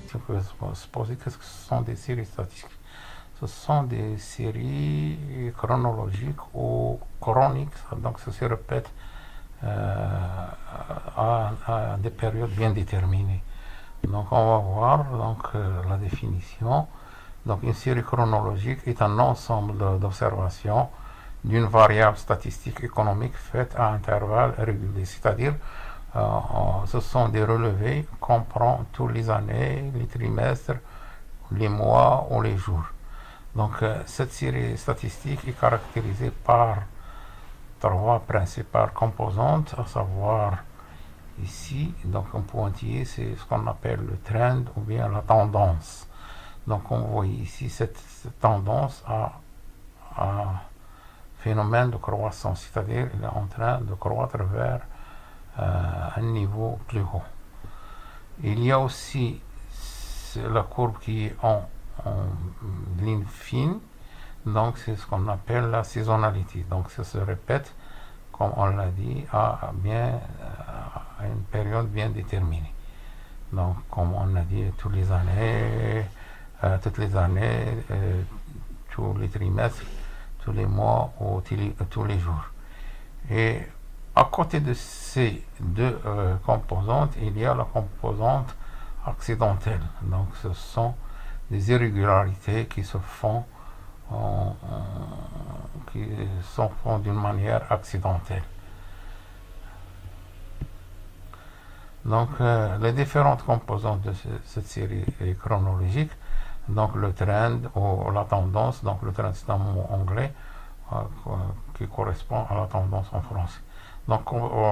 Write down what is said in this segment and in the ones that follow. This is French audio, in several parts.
question que se poser, qu'est-ce que ce sont des séries statistiques? Ce sont des séries chronologiques ou chroniques, donc ça se répète à des périodes bien déterminées. Donc on va voir la définition. Donc une série chronologique est un ensemble d'observations d'une variable statistique économique faite à intervalles réguliers, c'est-à-dire ce sont des relevés qui comprennent toutes les années, les trimestres, les mois ou les jours. Donc cette série statistique est caractérisée par trois principales composantes, à savoir ici, donc un pointillé, c'est ce qu'on appelle le trend ou bien la tendance. Donc on voit ici cette tendance à phénomène de croissance, c'est-à-dire il est en train de croître vers un niveau plus haut. Il y a aussi la courbe qui est en ligne fine, donc c'est ce qu'on appelle la saisonnalité. Donc ça se répète, comme on l'a dit, à une période bien déterminée. Donc comme on a dit, toutes les années, tous les trimestres, tous les mois ou tous les jours. Et à côté de ces deux composantes, il y a la composante accidentelle. Donc ce sont des irrégularités qui se font d'une manière accidentelle. Donc les différentes composantes de cette série chronologique, donc le trend ou la tendance, donc le trend c'est un mot anglais qui correspond à la tendance en français. Donc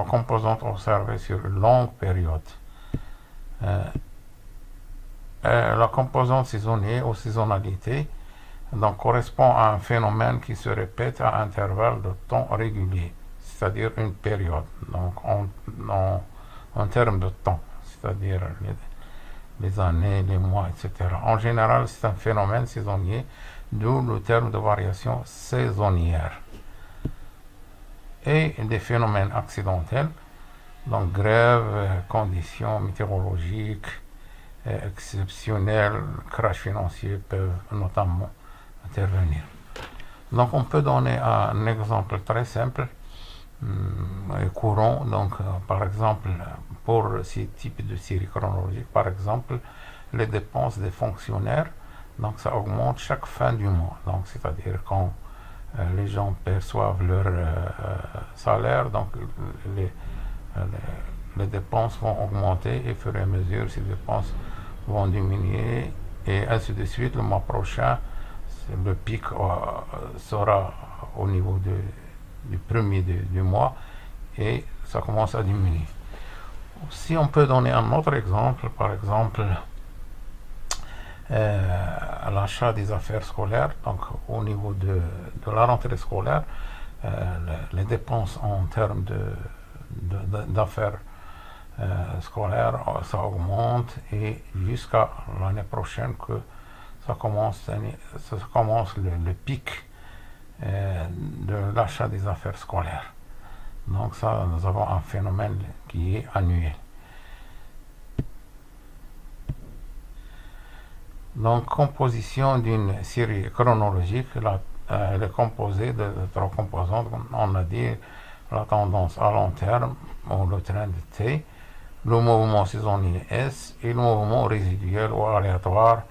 composantes observées sur une longue période. La composante saisonnière ou saisonnalité donc, correspond à un phénomène qui se répète à intervalles de temps réguliers, c'est-à-dire une période, donc en termes de temps, c'est-à-dire les années, les mois, etc. En général, c'est un phénomène saisonnier, d'où le terme de variation saisonnière. Et des phénomènes accidentels, donc grève, conditions météorologiques exceptionnelles, crash financiers peuvent notamment intervenir. Donc on peut donner un exemple très simple et courant. Donc par exemple, pour ces types de séries chronologiques, par exemple, les dépenses des fonctionnaires, donc ça augmente chaque fin du mois. Donc c'est-à-dire quand les gens perçoivent leur salaire, donc les dépenses vont augmenter et au fur et à mesure ces dépenses vont diminuer et ainsi de suite. Le mois prochain, le pic sera au niveau du premier du mois et ça commence à diminuer. Si on peut donner un autre exemple, par exemple l'achat des affaires scolaires, donc au niveau de la rentrée scolaire, les dépenses en termes d'affaires scolaires, ça augmente et jusqu'à l'année prochaine que ça commence le pic de l'achat des affaires scolaires. Donc ça, nous avons un phénomène qui est annuel. Donc, composition d'une série chronologique, elle est composée de trois composantes. On a dit la tendance à long terme, ou le trend T, le mouvement saisonnier S et le mouvement résiduel ou aléatoire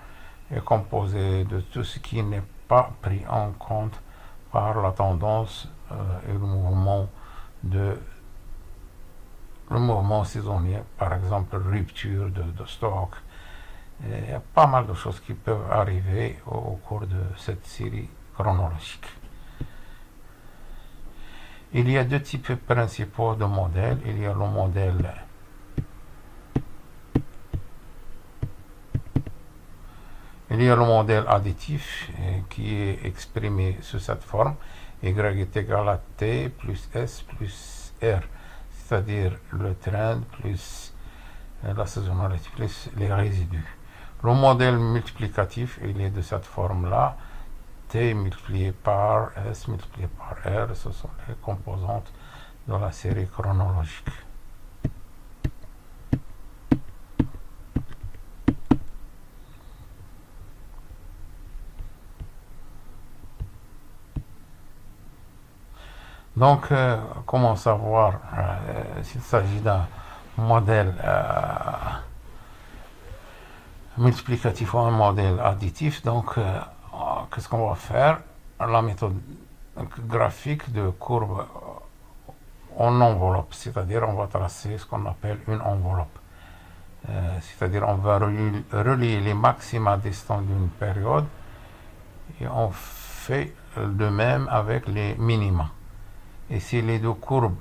est composé de tout ce qui n'est pas pris en compte par la tendance et le mouvement saisonnier, par exemple rupture de stock. Il y a pas mal de choses qui peuvent arriver au cours de cette série chronologique. Il y a deux types principaux de modèles. Il y a le modèle additif qui est exprimé sous cette forme. Y est égal à T plus S plus R, c'est-à-dire le trend plus la saisonnalité plus les résidus. Le modèle multiplicatif, il est de cette forme-là. T multiplié par S multiplié par R, ce sont les composantes de la série chronologique. Donc, comment savoir s'il s'agit d'un modèle multiplicatif ou un modèle additif? Donc, qu'est-ce qu'on va faire? La méthode graphique de courbe en enveloppe, c'est-à-dire on va tracer ce qu'on appelle une enveloppe. C'est-à-dire on va relier les maxima distants d'une période et on fait de même avec les minima. Et si les deux courbes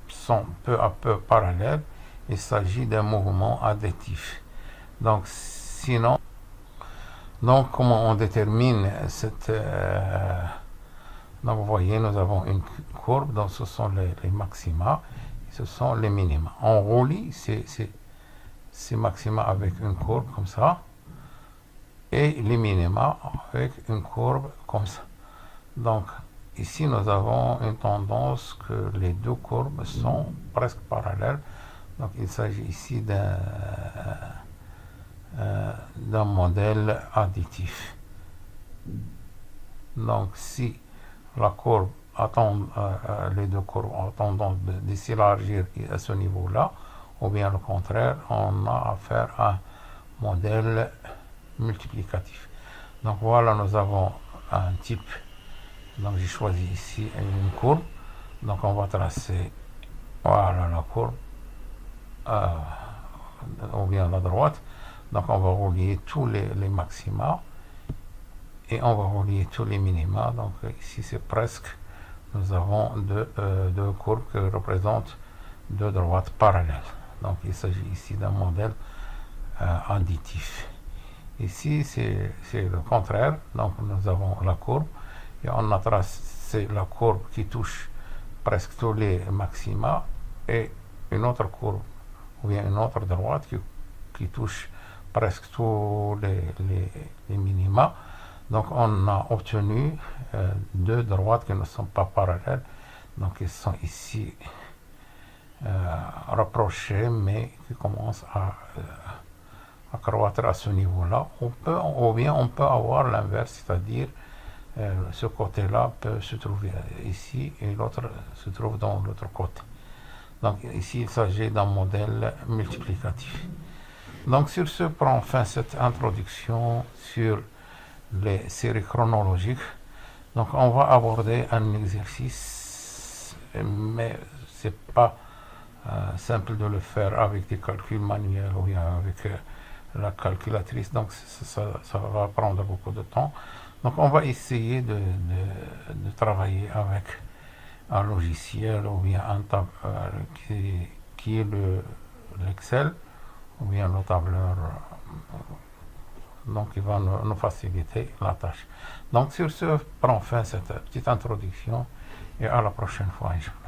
sont peu à peu parallèles, il s'agit d'un mouvement additif. Donc, sinon, donc comment on détermine cette... donc, vous voyez, nous avons une courbe, donc ce sont les maxima, et ce sont les minima. On relie ces maxima avec une courbe comme ça, et les minima avec une courbe comme ça. Donc, ici, nous avons une tendance que les deux courbes sont presque parallèles. Donc, il s'agit ici d'un modèle additif. Donc, si la courbe les deux courbes ont tendance de s'élargir à ce niveau-là, ou bien le contraire, on a affaire à un modèle multiplicatif. Donc voilà, nous avons un type. Donc j'ai choisi ici une courbe. Donc on va tracer, voilà la courbe, ou bien la droite. Donc on va relier tous les maxima et on va relier tous les minima. Donc ici c'est presque, nous avons deux courbes qui représentent deux droites parallèles. Donc il s'agit ici d'un modèle additif. Ici c'est le contraire. Donc nous avons la courbe et on a tracé la courbe qui touche presque tous les maxima et une autre courbe ou bien une autre droite qui touche presque tous les minima. Donc on a obtenu deux droites qui ne sont pas parallèles. Donc ils sont ici rapprochés mais qui commencent à croître à ce niveau-là. Ou bien on peut avoir l'inverse, c'est-à-dire ce côté-là peut se trouver ici et l'autre se trouve dans l'autre côté. Donc ici il s'agit d'un modèle multiplicatif. Donc sur ce prend fin cette introduction sur les séries chronologiques. Donc on va aborder un exercice, mais c'est pas simple de le faire avec des calculs manuels ou bien avec la calculatrice, donc ça va prendre beaucoup de temps. Donc on va essayer de travailler avec un logiciel ou bien qui est l'Excel ou bien le tableur, donc il va nous faciliter la tâche. Donc sur ce prend fin cette petite introduction et à la prochaine fois, Inch'Allah.